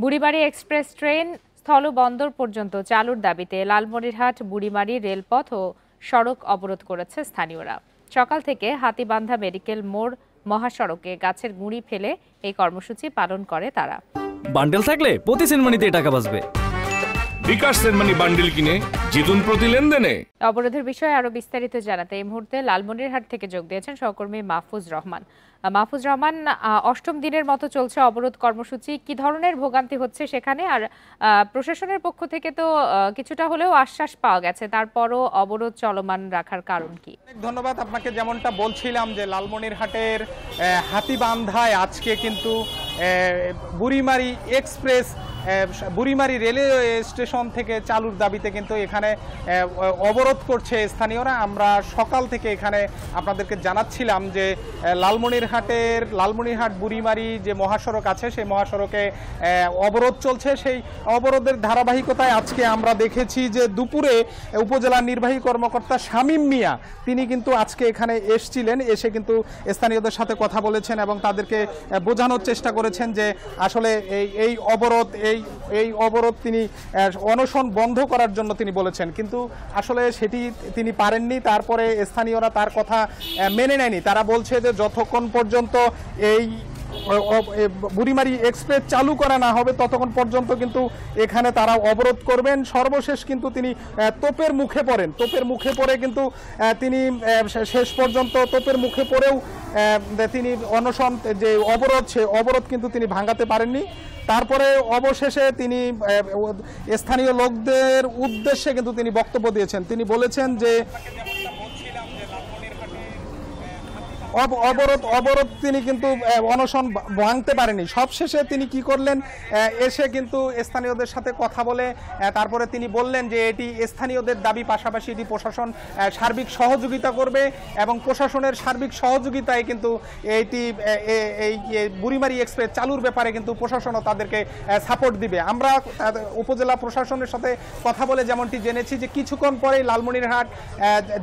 Burimari express train স্থলবন্দর পর্যন্ত চালুর দাবিতে লালমনিরহাট বুড়িমারি রেলপথ ও সড়ক অবরোধ করেছে স্থানীয়রা। সকাল থেকে হাতীবান্ধা মেডিকেল মোড় মহাসড়কে গাছের গুঁড়ি ফেলে এই কর্মসূচি পালন করে তারা। বান্ডেল থাকলে প্রতি সেনমানিতে টাকা বাঁচবে। বিকাশ সেনমানি বান্ডেল কিনে জিতুন প্রতি লেনদেনে। অবরোধের বিষয়ে আরো বিস্তারিত জানাতে এই মুহূর্তে লালমনিরহাট থেকে যোগ দিয়েছেন সহকর্মী মাহফুজ রহমান। মাহফুজ রহমান, অষ্টম দিনের মতো চলছে অবরোধ কর্মসূচি, কি ধরনের ভোগান্তি হচ্ছে সেখানে? আর প্রশাসনের পক্ষ থেকে তো কিছুটা হলেও আশ্বাস পাওয়া গেছে, তারপরও অবরোধ চলমান রাখার কারণ কি? ধন্যবাদ আপনাকে। যেমনটা বলছিলাম যে লালমনিরহাটের হাতীবান্ধায় আজকে কিন্তু Burimari express Burimari railway station থেকে চালুর দাবিতে কিন্তু এখানে অবরোধ করছে স্থানীয়রা। আমরা সকাল থেকে এখানে আপনাদেরকে জানাচ্ছিলাম যে লালমনিরহাট বুড়িমারি যে মহাসড়ক আছে সেই মহাসড়কে অবরোধ চলছে। সেই অবরোধের ধারাবাহিকতায় আজকে আমরা দেখেছি যে দুপুরে উপজেলা নির্বাহী কর্মকর্তা শামীম মিয়া তিনি কিন্তু আজকে এখানে এসেছিলেন, এসে কিন্তু স্থানীয়দের সাথে কথা বলেছেন এবং তাদেরকে বোঝানোর চেষ্টা করেছেন যে আসলে এই অবরোধ তিনি অনশন বন্ধ করার জন্য তিনি বলেছেন, কিন্তু আসলে সেটি তিনি পারেননি। তারপরে স্থানীয়রা তার কথা মেনে নেয়নি। তারা বলছে যে যতক্ষণ পর্যন্ত এই বুড়িমারি এক্সপ্রেস চালু করা না হবে ততক্ষণ পর্যন্ত কিন্তু এখানে তারা অবরোধ করবেন। সর্বশেষ কিন্তু তিনি তোপের মুখে পড়ে কিন্তু তিনি শেষ পর্যন্ত তোপের মুখে পড়েও তিনি অনশন যে অবরোধ সে অবরোধ কিন্তু তিনি ভাঙাতে পারেননি। তারপরে অবশেষে তিনি স্থানীয় লোকদের উদ্দেশ্যে কিন্তু তিনি বক্তব্য দিয়েছেন। তিনি বলেছেন যে অবরোধ তিনি কিন্তু অনশন ভাঙতে পারেনি। সবশেষে তিনি কি করলেন, এসে কিন্তু স্থানীয়দের সাথে কথা বলে তারপরে তিনি বললেন যে এটি স্থানীয়দের দাবি, পাশাপাশি এটি প্রশাসন সার্বিক সহযোগিতা করবে এবং প্রশাসনের সার্বিক সহযোগিতায় কিন্তু এই বুড়িমারি এক্সপ্রেস চালুর ব্যাপারে কিন্তু প্রশাসনও তাদেরকে সাপোর্ট দিবে। আমরা উপজেলা প্রশাসনের সাথে কথা বলে যেমনটি জেনেছি যে কিছুক্ষণ পরেই লালমনিরহাট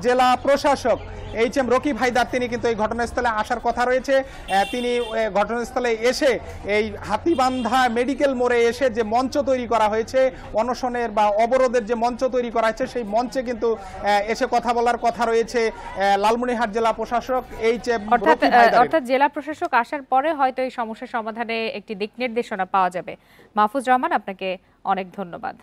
জেলা প্রশাসক HM রকিব হায়দার তিনি কিন্তু এই ঘটনাস্থলে আসার কথা রয়েছে। তিনি ঘটনাস্থলে এসে এই হাতীবান্ধা মেডিকেল মোড়ে এসে যে মঞ্চ তৈরি করা হয়েছে, অনশনের বা অবরোধের যে মঞ্চ তৈরি করা হয়েছে সেই মঞ্চে কিন্তু এসে কথা বলার কথা রয়েছে লালমনিরহাট জেলা প্রশাসক HM রকিব হায়দার। অর্থাৎ জেলা প্রশাসক আসার পরে হয়তো এই সমস্যা সমাধানে একটি দিক নির্দেশনা পাওয়া যাবে। মাহফুজ রহমান, আপনাকে অনেক ধন্যবাদ।